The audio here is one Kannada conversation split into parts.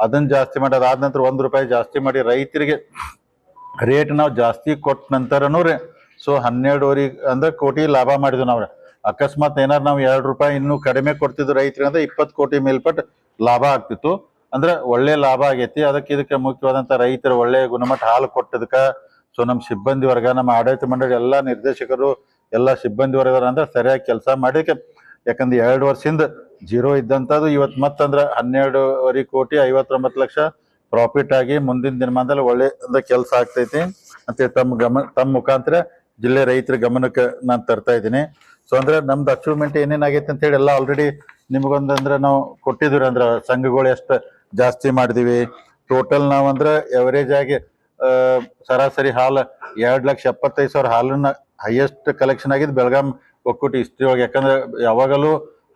ಅದನ್ನ ಜಾಸ್ತಿ ಮಾಡಿ ಅದಾದ ನಂತರ ₹1 ಜಾಸ್ತಿ ಮಾಡಿ ರೈತರಿಗೆ ರೇಟ್ ನಾವು ಜಾಸ್ತಿ ಕೊಟ್ಟ ನಂತರನೂ ಸೊ 12 ಅಂದ್ರೆ ಕೋಟಿ ಲಾಭ ಮಾಡಿದ್ವಿ ನಾವು. ಅಕಸ್ಮಾತ್ ಏನಾರು ನಾವು ₹2 ಇನ್ನೂ ಕಡಿಮೆ ಕೊಡ್ತಿದ್ವಿ ರೈತರಿಗೆ ಅಂದ್ರೆ 20 ಕೋಟಿ ಮೇಲ್ಪಟ್ಟು ಲಾಭ ಆಗ್ತಿತ್ತು. ಅಂದ್ರೆ ಒಳ್ಳೆ ಲಾಭ ಆಗೈತಿ. ಇದಕ್ಕೆ ಮುಖ್ಯವಾದಂತ ರೈತರು ಒಳ್ಳೆ ಗುಣಮಟ್ಟ ಹಾಲು ಕೊಟ್ಟದಕ್ಕ ಸೊ ನಮ್ಮ ಸಿಬ್ಬಂದಿ ವರ್ಗ, ನಮ್ಮ ಆಡಳಿತ ಮಂಡಳಿ ಎಲ್ಲಾ ನಿರ್ದೇಶಕರು, ಎಲ್ಲಾ ಸಿಬ್ಬಂದಿ ವರ್ಗ ಅಂದ್ರೆ ಸರಿಯಾಗಿ ಕೆಲಸ ಮಾಡಿಕ್ಕೆ. ಯಾಕಂದ್ರೆ 2 ವರ್ಷದಿಂದ ಜೀರೋ ಇದ್ದಂಥದ್ದು ಇವತ್ತು ಮತ್ತಂದ್ರೆ 12.5 ಕೋಟಿ 59 ಲಕ್ಷ ಪ್ರಾಫಿಟ್ ಆಗಿ ಮುಂದಿನ ದಿನಮಾನದಲ್ಲಿ ಒಳ್ಳೆ ಅಂದ್ರೆ ಕೆಲಸ ಆಗ್ತೈತಿ ಅಂತ ತಮ್ಮ ಮುಖಾಂತರ ಜಿಲ್ಲೆ ರೈತರ ಗಮನಕ್ಕೆ ನಾನು ತರ್ತಾ ಇದ್ದೀನಿ. ಸೊ ಅಂದ್ರೆ ನಮ್ದು ಅಚೀವ್ಮೆಂಟ್ ಏನೇನಾಗೈತೆ ಅಂತ ಹೇಳಿ ಎಲ್ಲ ಆಲ್ರೆಡಿ ನಿಮ್ಗೊಂದಂದ್ರೆ ನಾವು ಕೊಟ್ಟಿದ್ವಿ. ಅಂದ್ರೆ ಸಂಘಗಳು ಎಷ್ಟು ಜಾಸ್ತಿ ಮಾಡಿದೀವಿ ಟೋಟಲ್ ನಾವು ಅಂದ್ರೆ ಎವರೇಜ್ ಆಗಿ ಸರಾಸರಿ ಹಾಲು 2,75,000 ಹಾಲನ್ನ ಹೈಯೆಸ್ಟ್ ಕಲೆಕ್ಷನ್ ಆಗಿದ್ದು ಬೆಳಗಾಂ ಒಕ್ಕೂಟ ಹಿಸ್ಟ್ರಿ ಒಳಗೆ. ಯಾಕಂದ್ರೆ ಯಾವಾಗಲೂ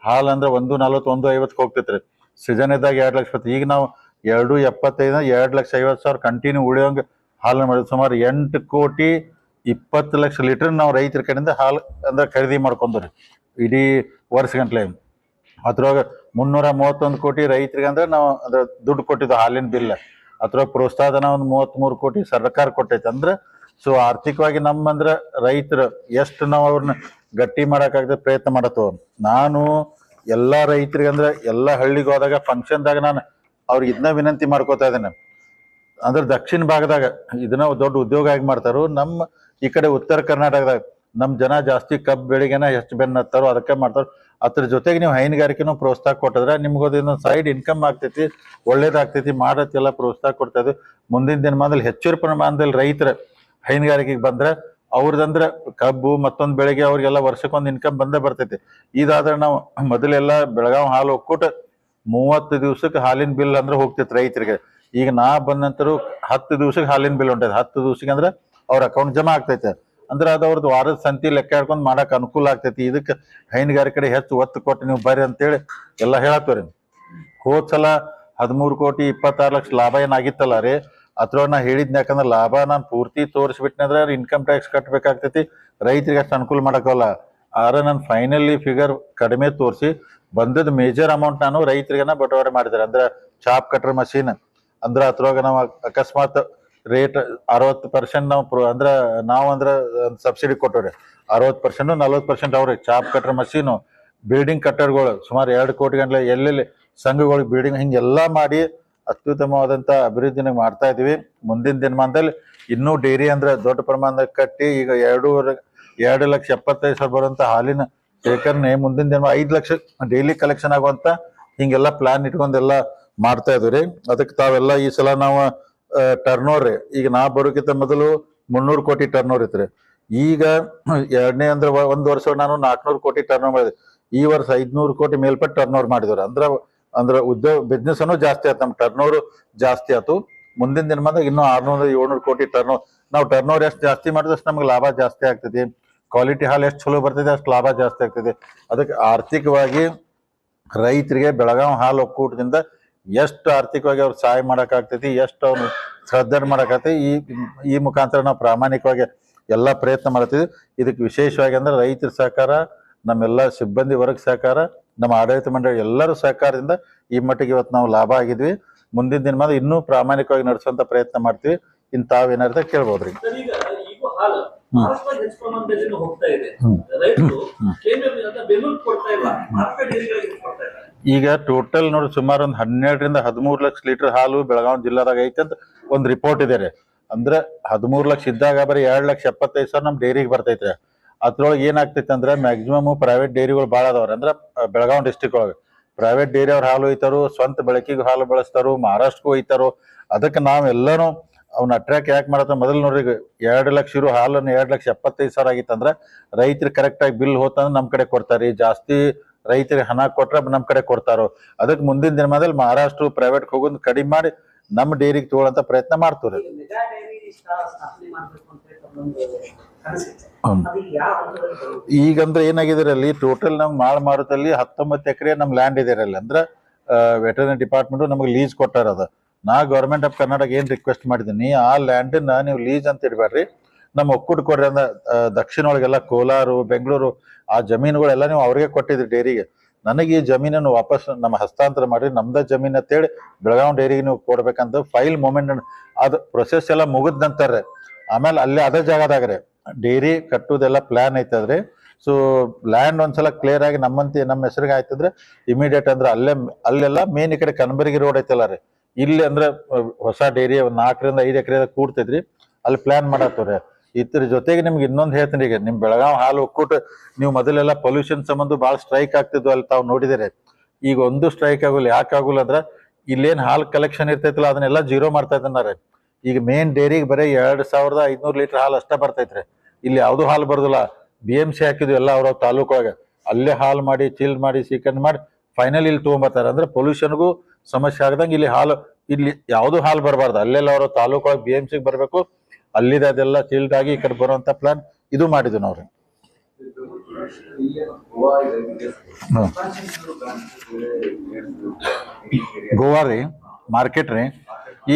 ಹಾಲು ಅಂದ್ರೆ 140 150 ಹೋಗ್ತೈತ್ರಿ. ಸೀಸನ್ ಇದ್ದಾಗ 2,20,000. ಈಗ ನಾವು 2.75 2,50,000 ಕಂಟಿನ್ಯೂ ಉಳಿಯೋಂಗ ಹಾಲನ್ನ ಮಾಡಿದ್ವಿ. ಸುಮಾರು 8 ಕೋಟಿ 20 ಲಕ್ಷ ಲೀಟರ್ ನಾವು ರೈತರ ಕಡೆಯಿಂದ ಹಾಲು ಅಂದ್ರೆ ಖರೀದಿ ಮಾಡ್ಕೊಂಡ್ರಿ ಇಡೀ ವರ್ಷ ಗಂಟ್ಲೆ. ಅದ್ರೊಳಗೆ 331 ಕೋಟಿ ರೈತರಿಗೆ ಅಂದ್ರೆ ನಾವು ಅದ್ರ ದುಡ್ಡು ಕೊಟ್ಟಿದ್ದು ಹಾಲಿನ ಬಿಲ್. ಅದ್ರೊಳಗೆ ಪ್ರೋತ್ಸಾಹಧನ ಒಂದು 33 ಕೋಟಿ ಸರ್ಕಾರ ಕೊಟ್ಟೈತೆ. ಅಂದ್ರೆ ಸೊ ಆರ್ಥಿಕವಾಗಿ ನಮ್ಮಂದ್ರೆ ರೈತರು ಎಷ್ಟು ನಾವು ಅವ್ರನ್ನ ಗಟ್ಟಿ ಮಾಡಕ್ಕಾಗದೆ ಪ್ರಯತ್ನ ಮಾಡತ್ತವ. ನಾನು ಎಲ್ಲಾ ರೈತರಿಗೆ ಅಂದ್ರೆ ಎಲ್ಲಾ ಹಳ್ಳಿಗೆ ಹೋದಾಗ ಫಂಕ್ಷನ್ದಾಗ ನಾನು ಅವ್ರಿಗೆ ಇದನ್ನ ವಿನಂತಿ ಮಾಡ್ಕೋತಾ ಇದ್ದೇನೆ. ಅಂದ್ರೆ ದಕ್ಷಿಣ ಭಾಗದಾಗ ಇದನ್ನ ದೊಡ್ಡ ಉದ್ಯೋಗ ಆಗಿ ಮಾಡ್ತಾರೋ. ನಮ್ಮ ಈ ಕಡೆ ಉತ್ತರ ಕರ್ನಾಟಕದಾಗ ನಮ್ ಜನ ಜಾಸ್ತಿ ಕಬ್ಬು ಬೆಳಿಗ್ಗೆನ ಎಷ್ಟು ಬೆನ್ನ ಹತ್ತಾರೋ ಅದಕ್ಕೆ ಮಾಡ್ತಾರೋ. ಅದ್ರ ಜೊತೆಗೆ ನೀವು ಹೈನುಗಾರಿಕೆನೂ ಪ್ರೋತ್ಸಾಹ ಕೊಟ್ಟಿದ್ರೆ ನಿಮ್ಗೋದು ಇನ್ನೊಂದು ಸೈಡ್ ಇನ್ಕಮ್ ಆಗ್ತೈತಿ, ಒಳ್ಳೇದಾಗ್ತೈತಿ. ಮಾಡತ್ತೆಲ್ಲ ಪ್ರೋತ್ಸಾಹ ಕೊಡ್ತಾ ಇದ್ವಿ. ಮುಂದಿನ ದಿನಮಾನದಲ್ಲಿ ಹೆಚ್ಚು ಪ್ರಮಾಣದಲ್ಲಿ ರೈತರ ಹೈನುಗಾರಿಕೆಗೆ ಬಂದ್ರೆ ಅವ್ರದಂದ್ರೆ ಕಬ್ಬು ಮತ್ತೊಂದು ಬೆಳೆಗೆ ಅವ್ರಿಗೆಲ್ಲ ವರ್ಷಕ್ಕೊಂದು ಇನ್ಕಮ್ ಬಂದೇ ಬರ್ತೈತಿ. ಇದಾದ್ರೆ ನಾವು ಮೊದಲೆಲ್ಲ ಬೆಳಗಾವಿ ಹಾಲು ಒಕ್ಕೂಟ 30 ದಿವ್ಸಕ್ಕೆ ಹಾಲಿನ ಬಿಲ್ ಅಂದ್ರೆ ಹೋಗ್ತೈತಿ ರೈತರಿಗೆ. ಈಗ ನಾ ಬಂದ ನಂತರ 10 ದಿವ್ಸಕ್ಕೆ ಹಾಲಿನ ಬಿಲ್ ಹೊಂಟೈತೆ. 10 ದಿವ್ಸಕ್ಕೆ ಅಂದ್ರೆ ಅವ್ರ ಅಕೌಂಟ್ ಜಮಾ ಆಗ್ತೈತೆ. ಅಂದ್ರೆ ಅದು ಅವ್ರದ್ದು ವಾರದ ಸಂತಿ ಲೆಕ್ಕ ಹಿಡ್ಕೊಂಡು ಮಾಡಕ್ ಅನುಕೂಲ ಆಗ್ತೈತಿ. ಇದಕ್ಕೆ ಹೈನುಗಾರಿಕೆ ಕಡೆ ಹೆಚ್ಚು ಒತ್ತು ಕೊಟ್ಟು ನೀವು ಬರ್ರಿ ಅಂತೇಳಿ ಎಲ್ಲ ಹೇಳತ್ತೀರಿ. ಹೋದ್ ಸಲ 13 ಕೋಟಿ 26 ಲಕ್ಷ ಲಾಭ ಏನಾಗಿತ್ತಲ್ಲ ರೀ, ಅದ್ರೊಳಗೆ ನಾ ಹೇಳಿದ್ನ. ಯಾಕಂದ್ರೆ ಲಾಭ ನಾನು ಪೂರ್ತಿ ತೋರಿಸ್ಬಿಟ್ನೆ ಅಂದ್ರೆ ಇನ್ಕಮ್ ಟ್ಯಾಕ್ಸ್ ಕಟ್ಬೇಕಾಗ್ತೈತಿ, ರೈತರಿಗೆ ಅಷ್ಟು ಅನುಕೂಲ ಮಾಡಕ್ಕಲ್ಲ. ಆದ್ರೆ ನಾನು ಫೈನಲಿ ಫಿಗರ್ ಕಡಿಮೆ ತೋರಿಸಿ ಬಂದದ ಮೇಜರ್ ಅಮೌಂಟ್ ನಾನು ರೈತರಿಗೆನ ಬಟವಾಡೆ ಮಾಡಿದ್ದಾರೆ. ಅಂದ್ರೆ ಚಾಪ್ ಕಟ್ರ್ ಮಷೀನ್ ಅಂದ್ರೆ ಅದ್ರೊಳಗೆ ನಾವು ಅಕಸ್ಮಾತ್ ರೇಟ್ 60% ನಾವು ಅಂದ್ರೆ ಸಬ್ಸಿಡಿ ಕೊಟ್ಟವ್ರಿ. 60% 40% ಅವ್ರಿಗೆ ಚಾಪ್ ಕಟ್ರ್ ಮಷೀನು, ಬಿಲ್ಡಿಂಗ್ ಕಟ್ಟಡಗಳು ಸುಮಾರು 2 ಕೋಟಿ ಗಂಟ್ಲೆ ಎಲ್ಲೆಲ್ಲಿ ಸಂಘಗಳಿಗೆ ಬಿಲ್ಡಿಂಗ್ ಹಿಂಗೆಲ್ಲಾ ಮಾಡಿ ಅತ್ಯುತ್ತಮವಾದಂತ ಅಭಿವೃದ್ಧಿನ ಮಾಡ್ತಾ ಇದೀವಿ. ಮುಂದಿನ ದಿನಮಾನದಲ್ಲಿ ಇನ್ನೂ ಡೈರಿ ಅಂದ್ರೆ ದೊಡ್ಡ ಪ್ರಮಾಣದಾಗ ಕಟ್ಟಿ ಈಗ 2,75,000 ಬರುವಂತ ಹಾಲಿನ ಶೇಖರಣೆ ಮುಂದಿನ ದಿನ 5 ಲಕ್ಷ ಡೈಲಿ ಕಲೆಕ್ಷನ್ ಆಗುವಂತ ಹಿಂಗೆಲ್ಲ ಪ್ಲಾನ್ ಇಟ್ಕೊಂಡೆಲ್ಲ ಮಾಡ್ತಾ ಇದೀವಿ. ಅದಕ್ಕೆ ತಾವೆಲ್ಲ ಈ ಸಲ ನಾವು ಟರ್ನ್ ಓವರ್ ಈಗ ನಾ ಬರೋಕ್ಕಿಂತ ಮೊದಲು 300 ಕೋಟಿ ಟರ್ನ್ ಓವರ್ ಇತ್ರಿ. ಈಗ ಎರಡನೇ ಅಂದ್ರೆ ಒಂದ್ ವರ್ಷ ನಾನು 400 ಕೋಟಿ ಟರ್ನ್ ಓವರ್ ಮಾಡಿದೆ. ಈ ವರ್ಷ 500 ಕೋಟಿ ಮೇಲ್ಪಟ್ಟು ಟರ್ನ್ ಓವರ್ ಮಾಡಿದ್ರು. ಅಂದ್ರೆ ಉದ್ಯೋಗ ಬಿಸ್ನೆಸ್ ಅನ್ನು ಜಾಸ್ತಿ ಆಯ್ತು, ನಮ್ ಟರ್ನ್ ಓವರ್ ಜಾಸ್ತಿ ಆಯ್ತು. ಮುಂದಿನ ದಿನಮಾನದಾಗ ಇನ್ನೂ 600-700 ಕೋಟಿ ಟರ್ನ್ ಓವರ್. ನಾವು ಟರ್ನ್ ಓವರ್ ಎಷ್ಟು ಜಾಸ್ತಿ ಮಾಡಿದಷ್ಟು ನಮ್ಗೆ ಲಾಭ ಜಾಸ್ತಿ ಆಗ್ತೈತಿ. ಕ್ವಾಲಿಟಿ ಹಾಲು ಎಷ್ಟು ಚಲೋ ಬರ್ತೈತೆ ಅಷ್ಟು ಲಾಭ ಜಾಸ್ತಿ ಆಗ್ತೈತಿ. ಅದಕ್ಕೆ ಆರ್ಥಿಕವಾಗಿ ರೈತರಿಗೆ ಬೆಳಗಾವಿ ಹಾಲು ಒಕ್ಕೂಟದಿಂದ ಎಷ್ಟು ಆರ್ಥಿಕವಾಗಿ ಅವ್ರು ಸಹಾಯ ಮಾಡಕ್ಕಾಗ್ತೈತಿ, ಎಷ್ಟು ಅವ್ರು ಶ್ರದ್ಧೆ ಮಾಡಕ್ಕಾಗ್ತೈತಿ, ಈ ಮುಖಾಂತರ ನಾವು ಪ್ರಾಮಾಣಿಕವಾಗಿ ಎಲ್ಲಾ ಪ್ರಯತ್ನ ಮಾಡ್ತೀವಿ. ಇದಕ್ಕೆ ವಿಶೇಷವಾಗಿ ಅಂದ್ರೆ ರೈತರ ಸಹಕಾರ, ನಮ್ಮೆಲ್ಲ ಸಿಬ್ಬಂದಿ ವರ್ಗ ಸಹಕಾರ, ನಮ್ಮ ಆಡಳಿತ ಮಂಡಳಿ ಎಲ್ಲರೂ ಸಹಕಾರದಿಂದ ಈ ಮಟ್ಟಿಗೆ ಇವತ್ತು ನಾವು ಲಾಭ ಆಗಿದ್ವಿ. ಮುಂದಿನ ದಿನ ಇನ್ನೂ ಪ್ರಾಮಾಣಿಕವಾಗಿ ನಡೆಸುವಂತ ಪ್ರಯತ್ನ ಮಾಡ್ತೀವಿ. ತಾವೇನಾರ ಕೇಳ್ಬೋದ್ರಿ. ಈಗ ಟೋಟಲ್ ನೋಡಿ ಸುಮಾರು ಒಂದು 12-13 ಲಕ್ಷ ಲೀಟರ್ ಹಾಲು ಬೆಳಗಾವಿ ಜಿಲ್ಲಾದಾಗ ಐತೆ ಅಂತ ಒಂದು ರಿಪೋರ್ಟ್ ಇದೆ ರೀ. ಅಂದ್ರೆ 13 ಲಕ್ಷ ಇದ್ದಾಗ ಬರೀ 2,75,000 ನಮ್ ಡೈರಿಗೆ ಬರ್ತೈತ್ರಿ. ಅದ್ರೊಳಗೆ ಏನಾಗ್ತೈತಿ ಅಂದ್ರೆ ಮ್ಯಾಕ್ಸಿಮಮ್ ಪ್ರೈವೇಟ್ ಡೈರಿಗಳು ಭಾಳ ಅದಾವ್ರಿ. ಅಂದ್ರೆ ಬೆಳಗಾವಿ ಡಿಸ್ಟಿಕ್ ಒಳಗೆ ಪ್ರೈವೇಟ್ ಡೈರಿ ಅವ್ರ ಹಾಲು ಒಯ್ತಾರೋ, ಸ್ವಂತ ಬೆಳಕಿಗೆ ಹಾಲು ಬಳಸ್ತಾರೋ, ಮಹಾರಾಷ್ಟ್ರಕ್ಕೂ ಒಯ್ತಾರೋ. ಅದಕ್ಕೆ ನಾವೆಲ್ಲರೂ ಅವ್ನ ಅಟ್ರಾಕ್ಟ್ ಯಾಕೆ ಮಾಡತ್ತ, ಮೊದಲು ನೋಡ್ರಿ 2 ಲಕ್ಷ ಇರೋ ಹಾಲನ್ನು 2,75,000 ಆಗಿತ್ತಂದ್ರೆ ರೈತರು ಕರೆಕ್ಟ್ ಆಗಿ ಬಿಲ್ ಹೋತಂದ್ರೆ ನಮ್ ಕಡೆ ಕೊಡ್ತಾರಿ. ಜಾಸ್ತಿ ರೈತರಿಗೆ ಹಣ ಕೊಟ್ರೆ ನಮ್ ಕಡೆ ಕೊಡ್ತಾರೋ. ಅದಕ್ಕೆ ಮುಂದಿನ ದಿನಮಾನದಲ್ಲಿ ಮಹಾರಾಷ್ಟ್ರ ಪ್ರೈವೇಟ್ ಹೋಗೋದು ಕಡಿಮೆ ಮಾಡಿ ನಮ್ಮ ಡೈರಿಗೆ ತಗೊಳ್ಳಂತ ಪ್ರಯತ್ನ ಮಾಡ್ತೀವ್ರಿ. ಈಗಂದ್ರೆ ಏನಾಗಿದೆ ಅಲ್ಲಿ ಟೋಟಲ್ ನಮ್ ಮಾರುತಲ್ಲಿ 19 ಎಕರೆ ನಮ್ ಲ್ಯಾಂಡ್ ಇದೆ ಅಲ್ಲಿ. ಅಂದ್ರೆ ವೆಟರ್ನರಿ ಡಿಪಾರ್ಟ್ಮೆಂಟ್ ನಮಗೆ ಲೀಸ್ ಕೊಟ್ಟಾರ. ಅದ ನಾ ಗೌರ್ಮೆಂಟ್ ಆಫ್ ಕರ್ನಾಟಕ ಏನ್ ರಿಕ್ವೆಸ್ಟ್ ಮಾಡಿದೀನಿ, ಆ ಲ್ಯಾಂಡನ್ನ ನೀವು ಲೀಸ್ ಅಂತ ಇಡ್ಬೇಡ್ರಿ, ನಮ್ಮ ಒಕ್ಕೂಟ ಕೊಡ್ರಿ. ಅಂದ್ರೆ ದಕ್ಷಿಣ ಒಳಗೆಲ್ಲ ಕೋಲಾರ, ಬೆಂಗಳೂರು ಆ ಜಮೀನುಗಳೆಲ್ಲ ನೀವು ಅವ್ರಿಗೆ ಕೊಟ್ಟಿದ್ರಿ ಡೈರಿಗೆ. ನನಗೆ ಈ ಜಮೀನನ್ನು ವಾಪಸ್ ನಮ್ಮ ಹಸ್ತಾಂತರ ಮಾಡಿ ನಮ್ದ ಜಮೀನ್ ಅಂತೇಳಿ ಬೆಳಗಾವಿ ಡೈರಿಗೆ ನೀವು ಕೊಡ್ಬೇಕಂತ ಫೈಲ್ ಮೂಮೆಂಟ್ ಅದು ಪ್ರೊಸೆಸ್ ಎಲ್ಲ ಮುಗಿದ ನಂತರ ಆಮೇಲೆ ಅಲ್ಲೇ ಅದೇ ಜಾಗದಾಗ್ರೆ ಡೈರಿ ಕಟ್ಟುದೆಲ್ಲ ಪ್ಲಾನ್ ಐತದ್ರಿ. ಸೊ ಲ್ಯಾಂಡ್ ಒಂದ್ಸಲ ಕ್ಲಿಯರ್ ಆಗಿ ನಮ್ಮ ಹೆಸರಿಗೆ ಆಯ್ತಂದ್ರೆ ಇಮಿಡಿಯೇಟ್ ಅಂದ್ರೆ ಅಲ್ಲೆಲ್ಲ ಮೇನ್ ಈ ಕಡೆ ಕನಬರಗಿ ರೋಡ್ ಐತಲ್ಲ ರೀ, ಇಲ್ಲಿ ಅಂದ್ರೆ ಹೊಸ ಡೈರಿ 4 ರಿಂದ 5 ಎಕರೆ ಕೂಡ್ತೈತ್ರಿ, ಅಲ್ಲಿ ಪ್ಲಾನ್ ಮಾಡತ್ತವ್ರಿ. ಇದ್ರ ಜೊತೆಗೆ ನಿಮ್ಗೆ ಇನ್ನೊಂದು ಹೇಳ್ತೀನಿ, ಈಗ ನಿಮ್ ಬೆಳಗಾವ್ ಹಾಲು ಒಕ್ಕೂಟ ನೀವು ಮೊದಲೆಲ್ಲ ಪೊಲ್ಯೂಷನ್ ಸಂಬಂಧ ಭಾಳ ಸ್ಟ್ರೈಕ್ ಆಗ್ತಿದ್ವು ಅಲ್ಲಿ ತಾವು ನೋಡಿದಿರಿ. ಈಗ ಒಂದು ಸ್ಟ್ರೈಕ್ ಆಗೋಲ್ಲ. ಯಾಕೆ ಆಗೋಲ್ಲ ಅಂದ್ರೆ ಇಲ್ಲೇನ್ ಹಾಲ್ ಕಲೆಕ್ಷನ್ ಇರ್ತೈತಿಲ್ಲ ಅದನ್ನೆಲ್ಲ ಜೀರೋ ಮಾಡ್ತಾ ಇದ್ದಾರ. ಈಗ ಮೇನ್ ಡೈರಿಗೆ ಬರೀ 2500 ಲೀಟರ್ ಹಾಲು ಅಷ್ಟೇ ಬರ್ತೈತ್ರಿ. ಇಲ್ಲಿ ಯಾವ್ದು ಹಾಲು ಬರೋದಿಲ್ಲ. BMC ಹಾಕಿದ್ವಿ ಎಲ್ಲ ಅವ್ರ ತಾಲೂಕೊಳಗೆ, ಅಲ್ಲೇ ಹಾಲು ಮಾಡಿ ಚಿಲ್ ಮಾಡಿ ಸೀಕಂಡ್ ಮಾಡಿ ಫೈನಲ್ ಇಲ್ಲಿ ತೊಗೊಂಬರ್ತಾರೆ. ಅಂದ್ರೆ ಪೊಲ್ಯೂಷನ್ಗೂ ಸಮಸ್ಯೆ ಆಗದಂಗೆ ಇಲ್ಲಿ ಹಾಲು ಇಲ್ಲಿ ಯಾವ್ದು ಹಾಲು ಬರಬಾರ್ದು, ಅಲ್ಲೆಲ್ಲ ಅವ್ರ ತಾಲೂಕೊಳಗೆ BMCಗೆ ಬರಬೇಕು, ಅಲ್ಲಿದೆ ಅದೆಲ್ಲ ಚಿಲ್ಡ್ ಆಗಿ ಈ ಕಡೆ ಬರುವಂತ ಪ್ಲಾನ್ ಇದು ಮಾಡಿದ್ವಿ ನಾವ್ರಿ. ಗೋವಾ ರೀ ಮಾರ್ಕೆಟ್ ರೀ.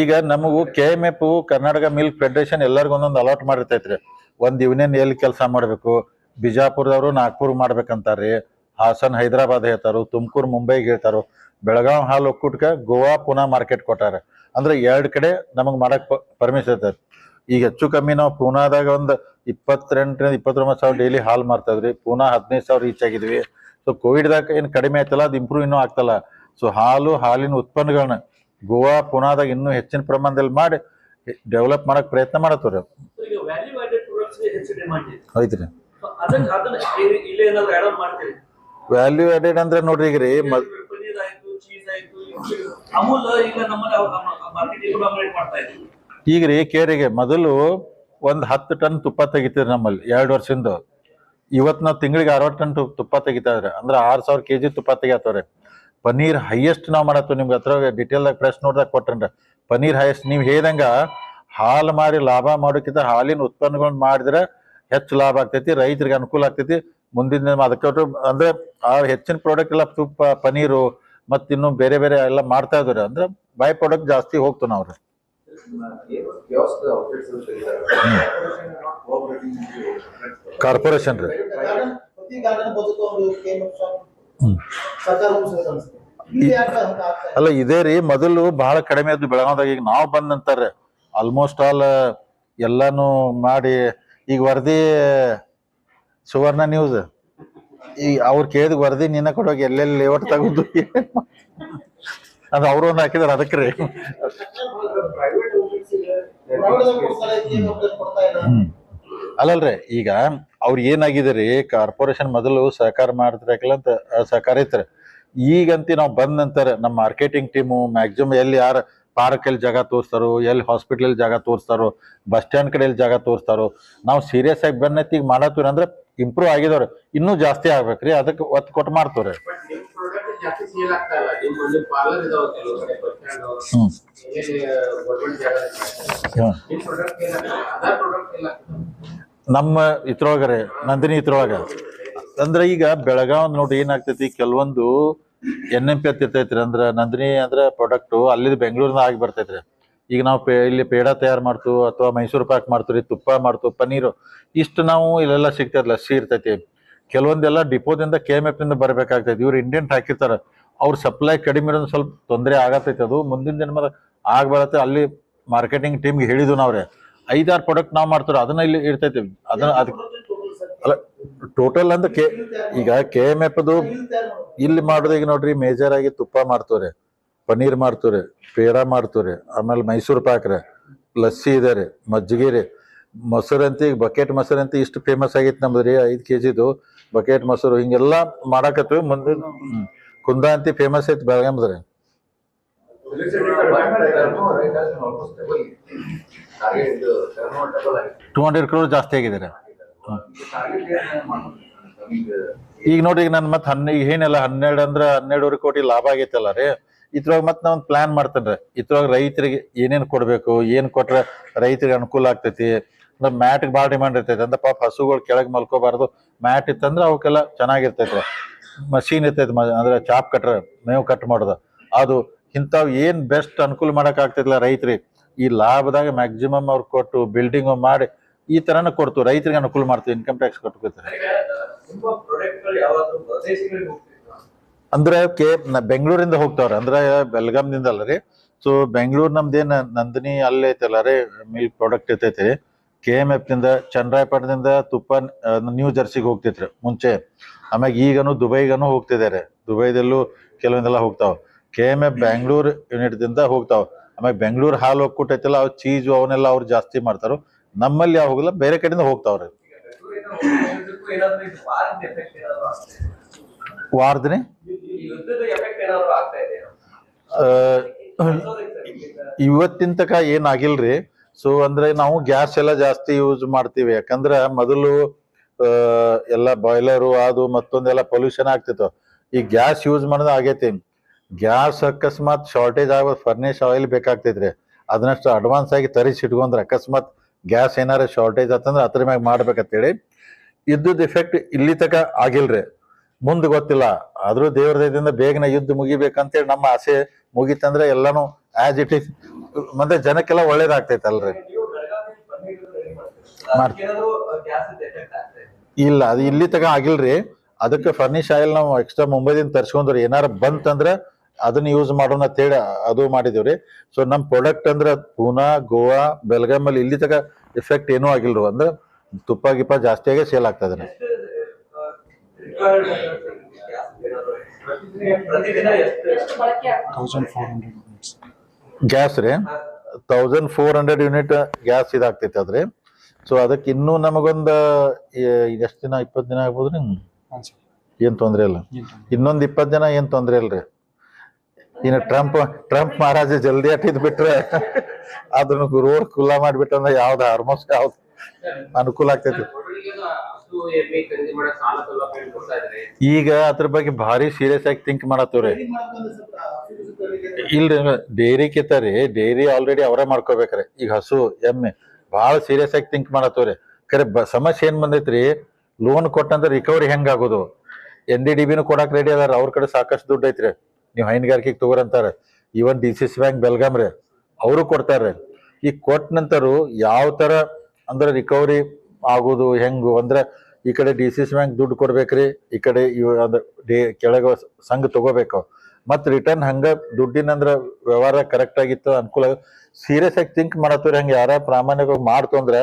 ಈಗ ನಮಗೂ KMF ಕರ್ನಾಟಕ ಮಿಲ್ಕ್ ಫೆಡರೇಷನ್ ಎಲ್ಲರಿಗೂ ಒಂದೊಂದು ಅಲಾಟ್ ಮಾಡಿರ್ತೈತ್ರಿ. ಒಂದ್ ಇವನೇನ್ ಎಲ್ಲಿ ಕೆಲಸ ಮಾಡ್ಬೇಕು, ಬಿಜಾಪುರದವರು ನಾಗ್ಪುರ್ ಮಾಡ್ಬೇಕಂತಾರ್ರಿ, ಹಾಸನ್ ಹೈದರಾಬಾದ್ ಹೇಳ್ತಾರು, ತುಮಕೂರು ಮುಂಬೈಗೆ ಹೇಳ್ತಾರು, ಬೆಳಗಾವ್ ಹಾಲು ಒಕ್ಕೂಟಕ್ಕೆ ಗೋವಾ ಪುನಾ ಮಾರ್ಕೆಟ್ ಕೊಟ್ಟಾರೆ. ಅಂದ್ರೆ 2 ಕಡೆ ನಮಗ್ ಮಾಡಕ್ ಪರ್ಮಿಷನ್ ಇರ್ತೈತಿ. ಈಗ ಹೆಚ್ಚು ಕಮ್ಮಿ ನಾವು ಪೂನಾದಾಗ ಒಂದು 28-29 ಸಾವಿರ ಡೈಲಿ ಹಾಲು ಮಾರ್ತಾಯಿದ್ರಿ, ಪೂನಾ 15,000 ರೀಚ್ ಆಗಿದ್ವಿ. ಸೊ ಕೋವಿಡ್ದಾಗ ಏನ್ ಕಡಿಮೆ ಆಯ್ತಲ್ಲ, ಅದು ಇಂಪ್ರೂವ್ ಇನ್ನೂ ಆಗ್ತಲ್ಲ. ಸೊ ಹಾಲಿನ ಉತ್ಪನ್ನಗಳನ್ನ ಗೋವಾ ಪುನಾದಾಗ ಇನ್ನೂ ಹೆಚ್ಚಿನ ಪ್ರಮಾಣದಲ್ಲಿ ಮಾಡಿ ಡೆವಲಪ್ ಮಾಡಕ್ ಪ್ರಯತ್ನ ಮಾಡತ್ತವ್ರಿ. ಐತ್ರಿ ವ್ಯಾಲ್ಯೂ ಆಡೆಡ್ ಅಂದ್ರೆ ನೋಡ್ರಿ ಈಗ ರೀ ಈಗ ರೀ ಕೇರಿಗೆ ಮೊದಲು 10 ಟನ್ ತುಪ್ಪ ತೆಗಿತಿದ್ರು ನಮ್ಮಲ್ಲಿ 2 ವರ್ಷದಿಂದ. ಇವತ್ತು ನಾವು ತಿಂಗಳಿಗೆ 60 ಟನ್ ತುಪ್ಪ ತೆಗಿತಾ ಇದ್ರೆ ಅಂದ್ರೆ 6,000 kg ತುಪ್ಪ ತೆಗಿಯತ್ತವ್ರೆ. ಪನೀರ್ ಹೈಯೆಸ್ಟ್ ನಾವು ಮಾಡತ್ತು, ನಿಮ್ಗೆ ಹತ್ರ ಡಿಟೇಲ್ದಾಗ ಪ್ರೆಸ್ ನೋಡ್ದಾಗ ಕೊಟ್ರನ್ರಿ. ಪನೀರ್ ಹೈಯೆಸ್ಟ್ ನೀವು ಹೇಳ್ದಂಗ ಹಾಲು ಮಾರಿ ಲಾಭ ಮಾಡೋಕ್ಕಿಂತ ಹಾಲಿನ ಉತ್ಪನ್ನಗಳನ್ನ ಮಾಡಿದ್ರೆ ಹೆಚ್ಚು ಲಾಭ ಆಗ್ತೈತಿ, ರೈತರಿಗೆ ಅನುಕೂಲ ಆಗ್ತೈತಿ. ಮುಂದಿನ ಅದಕ್ಕೆ ಅಂದ್ರೆ ಆ ಹೆಚ್ಚಿನ ಪ್ರಾಡಕ್ಟ್ ಎಲ್ಲ ತುಪ್ಪ ಪನೀರು ಮತ್ ಇನ್ನು ಬೇರೆ ಬೇರೆ ಎಲ್ಲ ಮಾಡ್ತಾ ಇದಾರೆ. ಅಂದ್ರೆ ಬೈ ಪ್ರಾಡಕ್ಟ್ ಜಾಸ್ತಿ ಹೋಗ್ತು ನಾವ್ರಿ. ಕಾರ್ಪೊರೇಷನ್ ರೀ ಅಲ್ಲ ಇದೇ ರೀ ಮೊದಲು ಬಹಳ ಕಡಿಮೆ ಆದ್ದು ಬೆಳಗಾವದಾಗ. ಈಗ ನಾವ್ ಬಂದಂತಾರ್ರಿ ಆಲ್ಮೋಸ್ಟ್ ಆಲ್ ಎಲ್ಲಾನು ಮಾಡಿ. ಈಗ ವರದಿ ಸುವರ್ಣ ನ್ಯೂಸ್ ಈಗ ಅವ್ರು ಕೇಳಿದ ವರದಿ ನಿನ್ನ ಕೊಡುವಾಗ ಎಲ್ಲೆಲ್ಲಿ ಲೇಔಟ್ ತಗೋದು ಅದು ಅವ್ರು ಒಂದು ಹಾಕಿದಾರೆ ಅದಕ್ಕೆ ರೀ. ಅಲ್ಲಲ್ರಿ ಈಗ ಅವ್ರ ಏನಾಗಿದೆ ರೀ, ಕಾರ್ಪೊರೇಷನ್ ಮೊದಲು ಸಹಕಾರ ಮಾಡ್ತಿರಕಲ್ಲ ಅಂತ ಸಹಕಾರ ಐತ್ರಿ. ಈಗಂತಿ ನಾವ್ ಬಂದ್ ನಂತರ ನಮ್ಮ ಮಾರ್ಕೆಟಿಂಗ್ ಟೀಮು ಮ್ಯಾಕ್ಸಿಮಮ್ ಎಲ್ಲಿ ಯಾರು ಪಾರ್ಕ್ ಅಲ್ಲಿ ಜಾಗ ತೋರಿಸ್ತಾರೋ, ಎಲ್ಲಿ ಹಾಸ್ಪಿಟಲ್ ಜಾಗ ತೋರಿಸ್ತಾರೋ, ಬಸ್ ಸ್ಟ್ಯಾಂಡ್ ಕಡೆಯಲ್ಲಿ ಜಾಗ ತೋರಿಸ್ತಾರೋ, ನಾವು ಸೀರಿಯಸ್ ಆಗಿ ಬಂದೈತಿ ಈಗ ಮಾಡತ್ತೀವಿ ಅಂದ್ರೆ ಇಂಪ್ರೂವ್ ಆಗಿದವ್ರಿ. ಇನ್ನೂ ಜಾಸ್ತಿ ಆಗ್ಬೇಕ್ರಿ, ಅದಕ್ಕೆ ಒತ್ತು ಕೊಟ್ಟು ಮಾಡ್ತವ್ರಿ. ನಮ್ಮ ಇದ್ರೊಳಗರೆ ನಂದಿನಿ ಇದ್ರೊಳಗ ಅಂದ್ರೆ ಈಗ ಬೆಳಗಾವ್ ನೋಡಿ ಏನಾಗ್ತೈತಿ, ಕೆಲವೊಂದು NMP ಅಂತ ಇರ್ತೈತ್ರಿ. ಅಂದ್ರ ನಂದಿನಿ ಅಂದ್ರ ಪ್ರಾಡಕ್ಟ್ ಅಲ್ಲಿದ್ ಬೆಂಗಳೂರಿನ ಆಗಿ ಬರ್ತೈತ್ರಿ. ಈಗ ನಾವು ಇಲ್ಲಿ ಪೇಡ ತಯಾರು ಮಾಡ್ತು ಅಥವಾ ಮೈಸೂರು ಪಾಕ್ ಮಾಡ್ತೀವಿ, ತುಪ್ಪ ಮಾಡ್ತು, ಪನ್ನೀರು ಇಷ್ಟು ನಾವು ಇಲ್ಲೆಲ್ಲ ಸಿಗ್ತೈತಿ, ಲಸ್ಸಿ ಇರ್ತೈತಿ. ಕೆಲವೊಂದೆಲ್ಲ ಡಿಪೋದಿಂದ KMF ಇಂದ ಬರ್ಬೇಕಾಗ್ತೈತಿ. ಇವ್ರು ಇಂಡಿಯನ್ ಹಾಕಿರ್ತಾರ, ಅವ್ರ ಸಪ್ಲೈ ಕಡಿಮೆ ಇರೋದು ಸ್ವಲ್ಪ ತೊಂದರೆ ಆಗತೈತಿ. ಅದು ಮುಂದಿನ ಜನ್ಮದ ಆಗ ಬರತ್ತೆ. ಅಲ್ಲಿ ಮಾರ್ಕೆಟಿಂಗ್ ಟೀಮ್ಗೆ ಹೇಳಿದ್ವು ನಾವ್ರೆ 5-6 ಪ್ರಾಡಕ್ಟ್ ನಾವ್ ಮಾಡ್ತಾರ, ಅದನ್ನ ಇಲ್ಲಿ ಇರ್ತೈತಿ. ಅದನ್ನ ಅದಕ್ಕೆ ಅಲ್ಲ ಟೋಟಲ್ ಅಂದ್ರೆ ಈಗ KMF ಅದು ಇಲ್ಲಿ ಮಾಡೋದು. ಈಗ ನೋಡ್ರಿ ಮೇಜರ್ ಆಗಿ ತುಪ್ಪ ಮಾಡ್ತವ್ರಿ, ಪನ್ನೀರ್ ಮಾಡ್ತವ್ರಿ, ಪೇಡ ಮಾಡ್ತವ್ರಿ, ಆಮೇಲೆ ಮೈಸೂರು ಪಾಕ್ ರೀ, ಲಸ್ಸಿ ಇದೆ ರೀ, ಮಜ್ಜಿಗೆ ರೀ, ಮೊಸರಂತ ಈಗ ಬಕೆಟ್ ಮೊಸರಂತ ಇಷ್ಟು ಫೇಮಸ್ ಆಗೈತಿ ನಮ್ದ್ರಿ. 5 kgದು ಬಕೆಟ್ ಮೊಸರು ಹಿಂಗೆಲ್ಲಾ ಮಾಡಾಕತ್ವಿ. ಮುಂದೆ ಕುಂದ ಅಂತ ಫೇಮಸ್ ಐತಿ ಬೆಳಗಾಂದ್ರಿ. 200 crore ಜಾಸ್ತಿ ಆಗಿದ್ದಾರೆ. ಈಗ ನೋಡ್ರಿ ಈಗ ನನ್ ಮತ್ ಈಗ ಏನೆಲ್ಲ 12 ಅಂದ್ರೆ 12.5 ಕೋಟಿ ಲಾಭ ಆಗೈತಲ್ಲ ರೀ. ಇದ್ರೊಳಗ ಮತ್ ನಾವ್ ಒಂದ್ ಪ್ಲಾನ್ ಮಾಡ್ತೇನ್ರಿ. ಇದ್ರೊಳಗ ರೈತರಿಗೆ ಏನೇನ್ ಕೊಡ್ಬೇಕು, ಏನ್ ಕೊಟ್ರೆ ರೈತರಿಗೆ ಅನುಕೂಲ ಆಗ್ತೈತಿ. ಅಂದ್ರೆ ಮ್ಯಾಟ್ಗೆ ಭಾಳ ಡಿಮಾಂಡ್ ಇರ್ತೈತಿ. ಅಂದ್ರೆ ಪಾಪ ಹಸುಗಳು ಕೆಳಗ್ ಮಲ್ಕೋಬಾರ್ದು, ಮ್ಯಾಟ್ ಇತ್ತಂದ್ರ ಅವಕ್ಕೆಲ್ಲ ಚೆನ್ನಾಗಿರ್ತೈತ್ರಿ. ಮಷೀನ್ ಇರ್ತೈತಿ, ಅಂದ್ರೆ ಚಾಪ್ ಕಟ್ರ ಮೇವು ಕಟ್ ಮಾಡೋದು, ಅದು ಇಂಥವ್ ಏನ್ ಬೆಸ್ಟ್ ಅನುಕೂಲ ಮಾಡಕ್ ಆಗ್ತೈತಿಲ್ಲ ರೈತರಿಗೆ. ಈ ಲಾಭದಾಗ ಮ್ಯಾಕ್ಸಿಮಮ್ ಅವ್ರು ಕೊಟ್ಟು ಬಿಲ್ಡಿಂಗ್ ಮಾಡಿ ಈ ತರನ ಕೊಡ್ತು, ರೈತರಿಗೆ ಅನುಕೂಲ ಮಾಡ್ತೀವಿ. ಇನ್ಕಮ್ ಟ್ಯಾಕ್ಸ್ ಕಟ್ಕೋತಾರೆ. ಅಂದ್ರೆ ಬೆಂಗಳೂರಿಂದ ಹೋಗ್ತಾವ್ರಿ, ಅಂದ್ರೆ ಬೆಲ್ಗಾಮ್ದಿಂದ ಅಲ್ಲ ರೀ. ಸೊ ಬೆಂಗಳೂರು ನಮ್ದೇನ್ ನಂದಿನಿ ಅಲ್ಲೇ ಐತಲ್ಲ ರೀ, ಮಿಲ್ಕ್ ಪ್ರಾಡಕ್ಟ್ ಇರ್ತೈತಿ. KMF ನಿಂದ ಚನ್ನರಾಯಪಟ್ಟಣದಿಂದ ತುಪ್ಪ ನ್ಯೂ ಜರ್ಸಿಗೆ ಹೋಗ್ತೈತ್ರಿ ಮುಂಚೆ. ಆಮ್ಯಾಗ ಈಗನು ದುಬೈಗನು ಹೋಗ್ತಿದ್ದಾರೆ, ದುಬೈದಲ್ಲೂ ಕೆಲವೊಂದೆಲ್ಲ ಹೋಗ್ತಾವ. KMF ಬ್ಯಾಂಗ್ಳೂರ್ ಯೂನಿಟ್ ದಿಂದ ಹೋಗ್ತಾವ. ಆಮ್ಯಾಗ ಬೆಂಗಳೂರು ಹಾಲು ಒಕ್ಕೂಟ ಐತಲ್ಲ, ಅವ್ ಚೀಸು ಅವನ್ನೆಲ್ಲ ಅವ್ರು ಜಾಸ್ತಿ ಮಾಡ್ತಾರ. ನಮ್ಮಲ್ಲಿ ಯಾವ ಹೋಗಲ್ಲ, ಬೇರೆ ಕಡೆಯಿಂದ ಹೋಗ್ತಾವ್ರಿ. ವಾರದ್ರಿ ಇವತ್ತಿನ ತಕ ಏನ್ ಆಗಿಲ್ರಿ. ಸೊ ಅಂದ್ರೆ ನಾವು ಗ್ಯಾಸ್ ಎಲ್ಲ ಜಾಸ್ತಿ ಯೂಸ್ ಮಾಡ್ತೀವಿ, ಯಾಕಂದ್ರ ಮೊದಲು ಎಲ್ಲ ಬಾಯ್ಲರು ಅದು ಮತ್ತೊಂದೆಲ್ಲ ಪೊಲ್ಯೂಷನ್ ಆಗ್ತಿತ್ತು. ಈ ಗ್ಯಾಸ್ ಯೂಸ್ ಮಾಡೋದು ಆಗೈತಿ. ಗ್ಯಾಸ್ ಅಕಸ್ಮಾತ್ ಶಾರ್ಟೇಜ್ ಆಗೋದು, ಫರ್ನೇಶ್ ಆಯಿಲ್ ಬೇಕಾಗ್ತೈತ್ರಿ. ಅದನ್ನಷ್ಟು ಅಡ್ವಾನ್ಸ್ ಆಗಿ ತರಿಸಿ ಇಟ್ಕೊಂಡ್ರೆ ಅಕಸ್ಮಾತ್ ಗ್ಯಾಸ್ ಏನಾರ ಶಾರ್ಟೇಜ್ ಆತಂದ್ರೆ ಅದ್ರ ಮ್ಯಾಗ ಮಾಡ್ಬೇಕಂತೇಳಿ ಯುದ್ಧದ ಎಫೆಕ್ಟ್ ಇಲ್ಲಿ ತಕ ಆಗಿಲ್ರಿ. ಮುಂದೆ ಗೊತ್ತಿಲ್ಲ, ಆದ್ರೂ ದೇವ್ರ ದಯದಿಂದ ಬೇಗನೆ ಯುದ್ಧ ಮುಗಿಬೇಕಂತೇಳಿ ನಮ್ಮ ಆಸೆ. ಮುಗಿತಂದ್ರೆ ಎಲ್ಲಾನು ಆಸ್ ಇಟ್ ಇಸ್, ಮತ್ತೆ ಜನಕ್ಕೆಲ್ಲ ಒಳ್ಳೇದಾಗ್ತೈತಲ್ರಿ. ಇಲ್ಲ, ಅದು ಇಲ್ಲಿ ತಕ ಆಗಿಲ್ರಿ. ಅದಕ್ಕೆ ಫರ್ನಿಶ್ ಆಯಿಲ್ ನಾವು ಎಕ್ಸ್ಟ್ರಾ ಮುಂಬೈದಿಂದ ತರ್ಸ್ಕೊಂಡ್ರಿ, ಏನಾರ ಬಂತಂದ್ರ ಅದನ್ನ ಯೂಸ್ ಮಾಡೋಣ ಅಂತೇಳಿ ಅದು ಮಾಡಿದಿವ್ರಿ. ಸೊ ನಮ್ ಪ್ರಾಡಕ್ಟ್ ಅಂದ್ರ ಪೂನಾ, ಗೋವಾ, ಬೆಳಗಾಮಲ್ಲಿ ಇಲ್ಲಿ ತಕ ಎಫೆಕ್ಟ್ ಏನೂ ಆಗಿಲ್ರು. ಅಂದ್ರೆ ತುಪ್ಪ ಗಿಪ್ಪ ಜಾಸ್ತಿಯಾಗಿ ಸೇಲ್ ಆಗ್ತದೆ. ಗ್ಯಾಸ್ ರೀ 1400 ಯೂನಿಟ್ ಗ್ಯಾಸ್ ಇದಾಗ್ತೈತೆ ಅದ್ರಿ. ಸೊ ಅದಕ್ಕೆ ಇನ್ನೂ ನಮಗೊಂದು ಎಷ್ಟು ದಿನ, 20 ದಿನ ಆಗ್ಬೋದ್ರಿ. ಏನ್ ತೊಂದ್ರೆ ಇಲ್ಲ, ಇನ್ನೊಂದ್ 20 ದಿನ ಏನ್ ತೊಂದ್ರೆ ಇಲ್ರಿ. ಇನ್ನು ಟ್ರಂಪ್ ಮಹಾರಾಜ ಜಲ್ದಿ ಅಟ್ಟಿದ್ ಬಿಟ್ರೆ ಅದನ್ನ ರೋಡ್ ಖುಲ್ಲಾ ಮಾಡ್ಬಿಟ್ಟಂದ್ರೆ ಯಾವ್ದು ಆಲ್ಮೋಸ್ಟ್ ಯಾವ್ದು ಅನುಕೂಲ ಆಗ್ತೈತಿ. ಈಗ ಅದ್ರ ಬಗ್ಗೆ ಭಾರಿ ಸೀರಿಯಸ್ ಆಗಿ ಥಿಂಕ್ ಮಾಡತ್ತವ್ರಿ. ಇಲ್ರಿ, ಡೈರಿ ಕಿತ್ತರಿ, ಡೈರಿ ಆಲ್ರೆಡಿ ಅವರೇ ಮಾಡ್ಕೋಬೇಕ್ರಿ. ಈಗ ಹಸು ಎಮ್ಮೆ ಭಾಳ ಸೀರಿಯಸ್ ಆಗಿ ಥಿಂಕ್ ಮಾಡತ್ತವ್ರಿ. ಖರೆ ಸಮಸ್ಯೆ ಏನ್ ಬಂದೈತ್ರಿ, ಲೋನ್ ಕೊಟ್ಟಂದ್ರೆ ರಿಕವರಿ ಹೆಂಗ್ ಆಗೋದು. NDDB ಕೊಡಾಕ್ ರೆಡಿ ಅದಾರ, ಅವ್ರ ಕಡೆ ಸಾಕಷ್ಟು ದುಡ್ಡು ಐತ್ರಿ. ನೀವು ಹೈನುಗಾರಿಕೆಗೆ ತಗೋರಂತಾರ. ಈವನ್ DCC ಬ್ಯಾಂಕ್ ಬೆಲ್ಗಾಮ್ ರೀ, ಅವರು ಕೊಡ್ತಾರ್ರಿ. ಈಗ ಕೊಟ್ಟ ನಂತರ ಯಾವ ತರ ಅಂದ್ರೆ ರಿಕವರಿ ಆಗೋದು ಹೆಂಗು ಅಂದ್ರೆ, ಈ ಕಡೆ DCC ಬ್ಯಾಂಕ್ ದುಡ್ಡು ಕೊಡ್ಬೇಕ್ರಿ, ಈ ಕಡೆ ಕೆಳಗ ಸಂಘ ತಗೋಬೇಕು, ಮತ್ ರಿಟರ್ನ್ ಹಂಗ ದುಡ್ಡಿನಂದ್ರ ವ್ಯವಹಾರ ಕರೆಕ್ಟ್ ಆಗಿತ್ತು, ಅನುಕೂಲ. ಸೀರಿಯಸ್ ಆಗಿ ಥಿಂಕ್ ಮಾಡತ್ತವ್ರಿ. ಹಂಗ ಯಾರ ಪ್ರಾಮಾಣಿಕವಾಗಿ ಮಾಡ್ತು ಅಂದ್ರೆ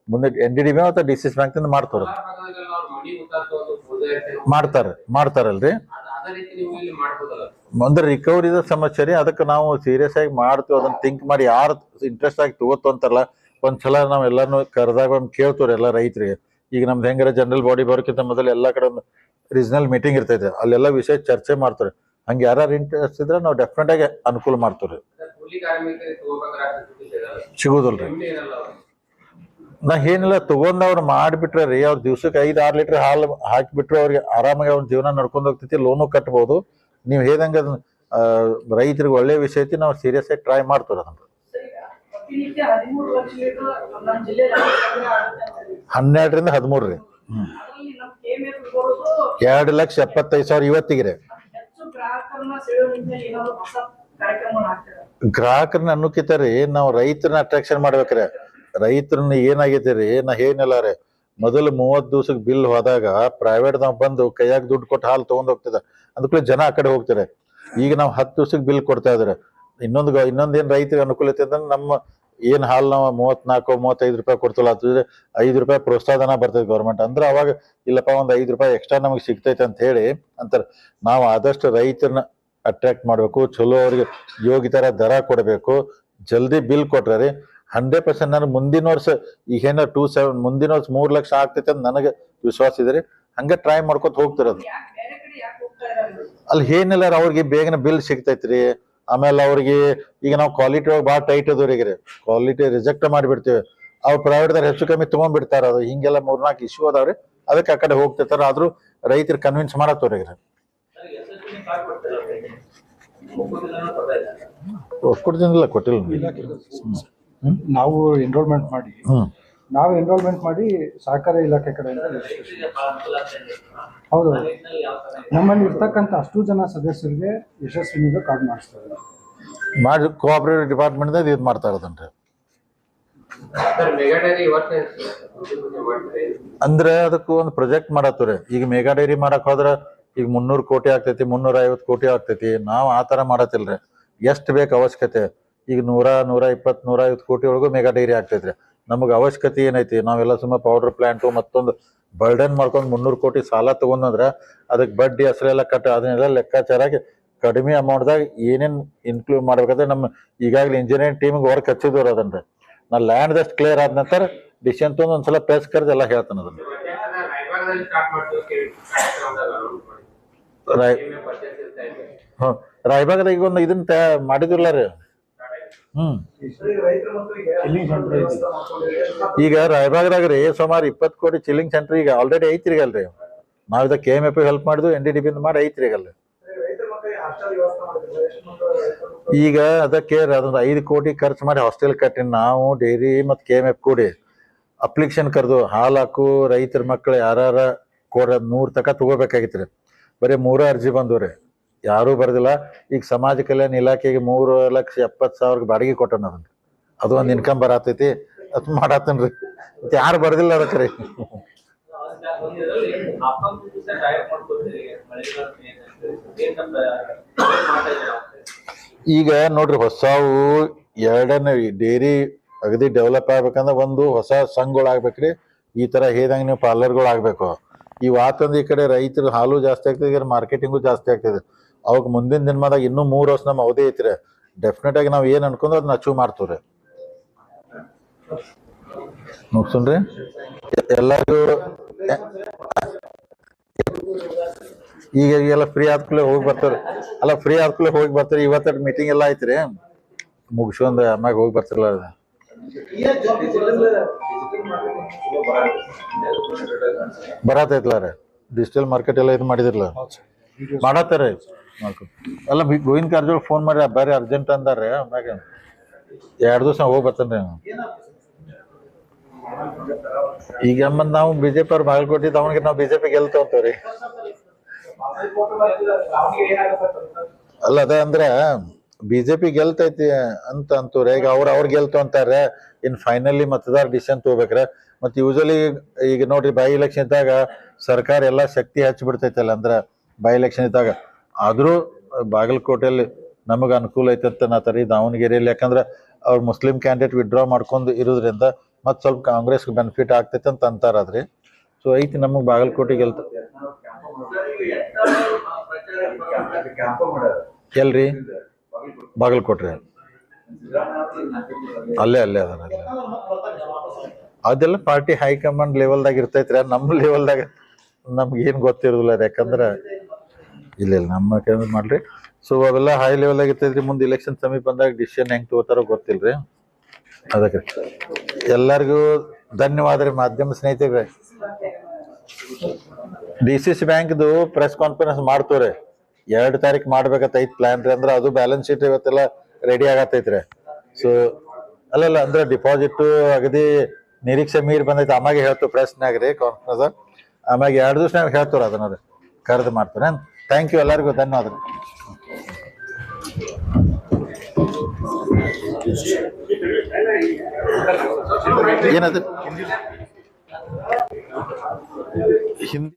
ಮುಂದೆ NDDB ಅಥವಾ DCC ಬ್ಯಾಂಕ್ ಇಂದ ಮಾಡ್ತಾರ, ಮಾಡ್ತಾರಲ್ರಿ. ಅಂದ್ರೆ ರಿಕವರಿದ ಸಮಸ್ಯೆ ರೀ. ಅದಕ್ಕೆ ನಾವು ಸೀರಿಯಸ್ ಆಗಿ ಮಾಡ್ತೀವಿ. ಅದನ್ನ ಥಿಂಕ್ ಮಾಡಿ ಯಾರು ಇಂಟ್ರೆಸ್ಟ್ ಆಗಿ ತಗೋತು ಅಂತಾರಲ್ಲ, ಒಂದ್ಸಲ ನಾವ್ ಎಲ್ಲಾನು ಕರೆದಾಗ ಒಂದ್ ಕೇಳ್ತವ್ರಿ ಎಲ್ಲ ರೈತರಿಗೆ. ಈಗ ನಮ್ದು ಹೆಂಗಾರ ಜನರಲ್ ಬಾಡಿ ಬರೋಕ್ಕಿಂತ ಮೊದಲು ಎಲ್ಲಾ ಕಡೆ ಒಂದು ರೀಜನಲ್ ಮೀಟಿಂಗ್ ಇರ್ತೈತೆ, ಅಲ್ಲೆಲ್ಲ ವಿಷಯ ಚರ್ಚೆ ಮಾಡ್ತಾರೆ. ಹಂಗೆ ಯಾರು ಇಂಟ್ರೆಸ್ಟ್ ಇದ್ರೆ ನಾವು ಡೆಫಿನೆಟ್ ಆಗಿ ಅನುಕೂಲ ಮಾಡ್ತೀವ್ರಿ. ಸಿಗುದಿಲ್ರಿ. ನಾ ಏನಿಲ್ಲ, ತಗೊಂಡ್ ಅವ್ರು ಮಾಡ್ಬಿಟ್ರೆ ರೀ, ಅವ್ರ ದಿವ್ಸಕ್ಕೆ 5-6 ಲೀಟರ್ ಹಾಲು ಹಾಕಿಬಿಟ್ರೆ ಅವ್ರಿಗೆ ಆರಾಮಾಗಿ ಅವ್ರ ಜೀವನ ನಡ್ಕೊಂಡ್ ಹೋಗ್ತೈತಿ, ಲೋನು ಕಟ್ಬಹುದು. ನೀವ್ ಹೇಳ್ದಂಗ ಅದನ್ನ ರೈತರಿಗೆ ಒಳ್ಳೆ ವಿಷಯ ಐತಿ. ನಾವು ಸೀರಿಯಸ್ ಆಗಿ ಟ್ರೈ ಮಾಡ್ತೀವಿ ಅದನ್ನ. 12ರಿಂದ 13 ರೀ. 2,75,000 ಇವತ್ತಿಗೆ ರೀ. ಗ್ರಾಹಕರನ್ನ ಅನ್ನೋಕ್ಕಿಂತ ರೀ, ನಾವು ರೈತರನ್ನ ಅಟ್ರಾಕ್ಷನ್ ಮಾಡ್ಬೇಕ್ರಿ. ರೈತರನ್ನ ಏನಾಗೈತಿ ರೀ, ನಾ ಏನಿಲ್ಲ ರೀ, ಮೊದಲು 30 ದಿವ್ಸಕ್ಕೆ ಬಿಲ್ ಹೋದಾಗ ಪ್ರೈವೇಟ್ ನಾವ್ ಬಂದು ಕೈಯಾಗ ದುಡ್ಡು ಕೊಟ್ಟು ಹಾಲು ತಗೊಂಡ್ ಹೋಗ್ತಿದ, ಅದಕ್ಕೂ ಜನ ಆ ಕಡೆ ಹೋಗ್ತಾರೆ. ಈಗ ನಾವು 10 ದಿವ್ಸಕ್ಕೆ ಬಿಲ್ ಕೊಡ್ತಾ ಇದಾರೆ. ಇನ್ನೊಂದೇನ್ ರೈತರಿಗೆ ಅನುಕೂಲ ಐತಿ ಅಂದ್ರೆ, ನಮ್ಮ ಏನ್ ಹಾಲು ನಾವು 34-35 ರೂಪಾಯಿ ಕೊಡ್ತಲ್ಲ, ಅದ್ರ 5 ರೂಪಾಯಿ ಪ್ರೋತ್ಸಾಹನ ಬರ್ತೈತಿ ಗೌರ್ಮೆಂಟ್ ಅಂದ್ರೆ, ಅವಾಗ ಇಲ್ಲಪ್ಪ ಒಂದ್ 5 ರೂಪಾಯಿ ಎಕ್ಸ್ಟ್ರಾ ನಮಗೆ ಸಿಗ್ತೈತೆ ಅಂತ ಹೇಳಿ ಅಂತಾರೆ. ನಾವು ಆದಷ್ಟು ರೈತರನ್ನ ಅಟ್ರಾಕ್ಟ್ ಮಾಡ್ಬೇಕು, ಚಲೋ ಅವ್ರಿಗೆ ಯೋಗ್ಯತರ ದರ ಕೊಡಬೇಕು. ಜಲ್ದಿ ಬಿಲ್ ಕೊಟ್ರೆ ರೀ 100% ನಾನು ಮುಂದಿನ ವರ್ಷ ಈಗ ಏನ 27 ಮುಂದಿನ ವರ್ಷ 3 ಲಕ್ಷ ಆಗ್ತೈತೆ ಅಂತ ನನಗೆ ವಿಶ್ವಾಸ ಇದೆ ರೀ. ಹಂಗ ಟ್ರೈ ಮಾಡ್ಕೊತ ಹೋಗ್ತಿರೋದು. ಅಲ್ಲಿ ಏನಿಲ್ಲ, ಅವ್ರಿಗೆ ಬೇಗನೆ ಬಿಲ್ ಸಿಗ್ತೈತ್ರಿ. ಆಮೇಲೆ ಅವ್ರಿಗೆ ಈಗ ನಾವು ಕ್ವಾಲಿಟಿ ಒಳಗೆ ಭಾಳ ಟೈಟ್ ಅದವ್ರಿಗೆ ಕ್ವಾಲಿಟಿ ರಿಜೆಕ್ಟ್ ಮಾಡಿಬಿಡ್ತೀವಿ. ಅವ್ರು ಪ್ರೈವೇಟ್ದಾರ ಹೆಚ್ಚು ಕಮ್ಮಿ ತಗೊಂಡ್ಬಿಡ್ತಾರ. ಅದು ಹಿಂಗೆಲ್ಲ 3-4 ಇಶ್ಯೂ ಅದಾವ್ರಿ. ಅದಕ್ಕೆ ಆ ಕಡೆ ಹೋಗ್ತಿರ್ತಾರ. ಆದ್ರೂ ರೈತರು ಕನ್ವಿನ್ಸ್ ಮಾಡತ್ತವ್ರಿಗೆ ಒಪ್ಕೊಡ್ತೀನಿಲ್ಲ, ಕೊಟ್ಟಿಲ್ಲ. ನಾವು ಎನ್ರೋಲ್ಮೆಂಟ್ ಮಾಡಿ ಸಹಕಾರ ಇಲಾಖೆ ಕಡೆಯಿಂದ ಹೌದು, ನಮ್ಮಲ್ಲಿ ಇರ್ತಕ್ಕಂಥ ಅಷ್ಟು ಜನ ಸದಸ್ಯರಿಗೆ ಯಶಸ್ವಿನಿಂದ ಕಾರ್ಡ್ ಮಾಡಿಸ್ತಾರೆ. ಮಾಡಿ ಕೋಆಪರೇಟಿವ್ ಡಿಪಾರ್ಟ್ಮೆಂಟ್ ಇದು ಮಾಡ್ತಾ ಇರೋದನ್ರಿ. ಅಂದ್ರೆ ಅದಕ್ಕೂ ಒಂದು ಪ್ರೊಜೆಕ್ಟ್ ಮಾಡತ್ತವ್ರಿ. ಈಗ ಮೆಗಾ ಡೈರಿ ಮಾಡಕ್ ಹೋದ್ರ ಈಗ 300 ಕೋಟಿ ಆಗ್ತೈತಿ, 350 ಕೋಟಿ ಆಗ್ತೈತಿ. ನಾವು ಆ ಥರ ಮಾಡತ್ತಿಲ್ರಿ. ಎಷ್ಟು ಬೇಕು ಅವಶ್ಯಕತೆ, ಈಗ 100, 120, 150 ಕೋಟಿ ಒಳಗೂ ಮೆಗಾ ಡೈರಿ ಆಗ್ತೈತ್ರಿ. ನಮಗೆ ಅವಶ್ಯಕತೆ ಏನೈತಿ, ನಾವೆಲ್ಲ ಸುಮ್ಮ ಪೌಡರ್ ಪ್ಲಾಂಟು ಮತ್ತೊಂದು ಬರ್ಡನ್ ಮಾಡ್ಕೊಂಡು 300 ಕೋಟಿ ಸಾಲ ತಗೊಂಡ್ರೆ ಅದಕ್ಕೆ ಬಡ್ಡಿ ಹೆಸರೆಲ್ಲ ಅದನ್ನೆಲ್ಲ ಲೆಕ್ಕಾಚಾರಾಗಿ ಕಡಿಮೆ ಅಮೌಂಟ್ದಾಗ ಏನೇನು ಇನ್ಕ್ಲೂಡ್ ಮಾಡ್ಬೇಕಂದ್ರೆ ನಮ್ಮ ಈಗಾಗಲೇ ಇಂಜಿನಿಯರಿಂಗ್ ಟೀಮಿಗೆ ವರ್ಕ್ ಹಚ್ಚಿದವ್ರು ಅದನ್ರಿ. ನಾ ಲ್ಯಾಂಡ್ದಷ್ಟು ಕ್ಲಿಯರ್ ಆದ ನಂತರ ಡಿಸಿಷನ್ ತೊಗೊಂಡು ಒಂದ್ಸಲ ಪ್ರೆಸ್ ಕರೆದು ಎಲ್ಲ ಹೇಳ್ತಾನೆ ಅದನ್ನ. ರಾಯಬಾಗದಾಗ ಈಗ ಒಂದು ಇದನ್ನ ಮಾಡಿದಿಲ್ಲ ರೀ. ಈಗ ರಾಯಬಾಗದಾಗ ರೀ ಸುಮಾರು 20 ಕೋಟಿ ಚಿಲ್ಲಿಂಗ್ ಸೆಂಟರ್ ಈಗ ಆಲ್ರೆಡಿ ಐತ್ರಿ ಅಲ್ರಿ. ನಾವ್ ಇದ KMF ಹೆಲ್ಪ್ ಮಾಡಿದ್ವು, NDDB ಮಾಡಿ ಐತ್ರಿ ಈಗ ಅಲ್ಲಿ. ಈಗ ಅದಕ್ಕೆ ಅದೊಂದು 5 ಕೋಟಿ ಖರ್ಚು ಮಾಡಿ ಹಾಸ್ಟೆಲ್ ಕಟ್ಟಿ ನಾವು ಡೈರಿ ಮತ್ತು KMF ಕೂಡಿ ಅಪ್ಲಿಕೇಶನ್ ಕರೆದು ಹಾಲು ಹಾಕು ರೈತರ ಮಕ್ಳು ಯಾರ ಕೊಡ 100 ತಕ ತಗೋಬೇಕಾಗಿತ್ರಿ. ಬರೀ 3 ಅರ್ಜಿ ಬಂದವ್ರಿ, ಯಾರೂ ಬರ್ದಿಲ್ಲ. ಈಗ ಸಮಾಜ ಕಲ್ಯಾಣ ಇಲಾಖೆಗೆ 3,70,000 ಬಾಡಿಗೆ ಕೊಟ್ಟನ ಅದನ್ನ. ಅದು ಒಂದು ಇನ್ಕಮ್ ಬರತೈತಿ, ಅದು ಮಾಡತ್ತನ್ರಿ. ಮತ್ತೆ ಯಾರು ಬರ್ದಿಲ್ಲ ಅದಕ್ಕೆ ರೀ. ಈಗ ನೋಡ್ರಿ ಹೊಸವು ಎರಡನೇ ಡೈರಿ ಅಗದಿ ಡೆವಲಪ್ ಆಗ್ಬೇಕಂದ್ರೆ ಒಂದು ಹೊಸ ಸಂಘಗಳು ಆಗ್ಬೇಕ್ರಿ. ಈ ತರ ಹೇಳ್ದಂಗೆ ನೀವು ಪಾರ್ಲರ್ಗಳು ಆಗ್ಬೇಕು. ಇವು ಆತಂದು ಈ ಕಡೆ ರೈತರು ಹಾಲು ಜಾಸ್ತಿ ಆಗ್ತದೆ, ಈಗ ಮಾರ್ಕೆಟಿಂಗು ಜಾಸ್ತಿ ಆಗ್ತದೆ. ಅವಾಗ ಮುಂದಿನ ದಿನಮಾದಾಗ ಇನ್ನೂ 3 ವರ್ಷ ನಮ್ಮ ಅವಧಿ ಐತ್ರಿ. ಡೆಫಿನೆಟ್ ಆಗಿ ನಾವು ಏನ್ ಅನ್ಕೊಂಡ್ರೆ ಅದನ್ನ ಅಚೀವ್ ಮಾಡ್ತೀವ್ರಿ. ಮುಗ್ಸುನ್ರಿ ಎಲ್ಲರಿಗೂ. ಈಗ ಎಲ್ಲ ಫ್ರೀ ಆದ್ಕೂಲೆ ಹೋಗಿ ಬರ್ತಾರೆ, ಅಲ್ಲ ಫ್ರೀ ಆದ್ಕೂಲೆ ಹೋಗಿ ಬರ್ತಾರೆ. ಇವತ್ತ ಮೀಟಿಂಗ್ ಎಲ್ಲ ಐತ್ರಿ, ಮುಗಿಸ್ಕೊಂಡ್ ಆಮ್ಯಾಗ ಹೋಗಿ ಬರ್ತಿರಲ್ಲ. ಬರತೈತ್ಲ ರೀ ಡಿಜಿಟಲ್ ಮಾರ್ಕೆಟ್ ಎಲ್ಲ ಇದು ಮಾಡಿದಿರ್ಲ ಮಾಡತ್ತಾರ. ಅಲ್ಲ ಗೋವಿಂದ ಕಾರಜೋಳ ಫೋನ್ ಮಾಡಿ ಬೇರೆ ಅರ್ಜೆಂಟ್ ಅಂದಾರ್ರಿ. ಆಮ್ಯಾಗ 2 ದಿವಸ ಹೋಗಿ ಬರ್ತೇನ್ರಿ. ಈಗ ನಾವು BJP ಅವ್ರು ಬಾಗಲಕೋಟೆ ಅವನಿಗೆ ನಾವು BJP ಗೆಲ್ತೇವ್ರಿ. ಅಲ್ಲ ಅದ ಅಂದ್ರ BJP ಗೆಲ್ತೈತಿ ಅಂತ ಅಂತವ್ರೆ. ಈಗ ಅವ್ರ ಗೆಲ್ತು ಅಂತಾರೆ. ಇನ್ ಫೈನಲಿ ಮತದಾರ ಡಿಸಿಷನ್ ತಗೋಬೇಕ್ರೆ. ಮತ್ ಯೂಶಲಿ ಈಗ ನೋಡ್ರಿ ಬೈ ಎಲೆಕ್ಷನ್ ಇದ್ದಾಗ ಸರ್ಕಾರ ಎಲ್ಲಾ ಶಕ್ತಿ ಹಚ್ಚಿ ಬಿಡ್ತೈತಲ್ಲ. ಅಂದ್ರ ಬೈ ಎಲೆಕ್ಷನ್ ಇದ್ದಾಗ ಆದ್ರೂ ಬಾಗಲಕೋಟೆಯಲ್ಲಿ ನಮಗ ಅನುಕೂಲ ಐತಂತ ನಾತರಿ. ದಾವಣಗೆರೆಯಲ್ಲಿ ಯಾಕಂದ್ರ ಅವ್ರ ಮುಸ್ಲಿಂ ಕ್ಯಾಂಡಿಡೇಟ್ ವಿಡ್ರಾ ಮಾಡ್ಕೊಂಡು ಇರೋದ್ರಿಂದ ಮತ್ ಸ್ವಲ್ಪ ಕಾಂಗ್ರೆಸ್ ಬೆನಿಫಿಟ್ ಆಗ್ತೈತೆ ಅಂತ ಅಂತಾರದ್ರಿ. ಸೊ ಐತಿ ನಮಗ್ ಬಾಗಲಕೋಟೆ ಗೆಲ್ತ. ಎಲ್ರಿ ಬಾಗಲಕೋಟ್ರಿ ಅಲ್ಲೇ ಅದಾರ. ಅದೆಲ್ಲ ಪಾರ್ಟಿ ಹೈಕಮಾಂಡ್ ಲೆವೆಲ್ದಾಗ ಇರ್ತೈತ್ರಿ. ನಮ್ಮ ಲೆವೆಲ್ದಾಗ ನಮ್ಗೆ ಏನ್ ಗೊತ್ತಿರೋದಿಲ್ಲ. ಯಾಕಂದ್ರ ಇಲ್ಲ ನಮ್ಮ ಕೆಲಸ ಮಾಡ್ರಿ. ಸೊ ಅವೆಲ್ಲ ಹೈ ಲೆವೆಲ್ದಾಗ ಇರ್ತೈತ್ರಿ. ಮುಂದೆ ಇಲೆಕ್ಷನ್ ಸಮೀಪ ಬಂದಾಗ ಡಿಸಿಷನ್ ಹೆಂಗ್ ತಗೋತಾರೋ ಗೊತ್ತಿಲ್ರಿ. ಅದಕ್ಕೆ ಎಲ್ಲರಿಗೂ ಧನ್ಯವಾದ ರೀ ಮಾಧ್ಯಮ ಸ್ನೇಹಿತರೆ. DCC ಬ್ಯಾಂಕ್ದು ಪ್ರೆಸ್ ಕಾನ್ಫರೆನ್ಸ್ ಮಾಡ್ತವ್ರಿ. 2 ತಾರೀಕು ಮಾಡ್ಬೇಕತ್ತೈತ್ ಪ್ಲಾನ್ ರೀ. ಅಂದ್ರೆ ಅದು ಬ್ಯಾಲೆನ್ಸ್ ಶೀಟ್ ಇವತ್ತೆಲ್ಲ ರೆಡಿ ಆಗತ್ತೈತ್ರಿ. ಸೊ ಅಲ್ಲಲ್ಲ ಅಂದ್ರೆ ಡಿಪಾಸಿಟ್ ಅಗದಿ ನಿರೀಕ್ಷೆ ಮೀರಿ ಬಂದೈತಿ. ಆಮ್ಯಾಗ ಹೇಳ್ತು ಪ್ರೆಸ್ನಾಗ ರೀ ಕಾನ್ಫರೆನ್ಸ್. ಆಮ್ಯಾಗ 2 ದಿವಸ ಹೇಳ್ತಾರ ಅದನ್ನ ಕರೆದು ಮಾಡ್ತಾರೆ. ಥ್ಯಾಂಕ್ ಯು ಎಲ್ಲರಿಗೂ ಧನ್ಯವಾದ. ಏನದು ಹಿಂದಿ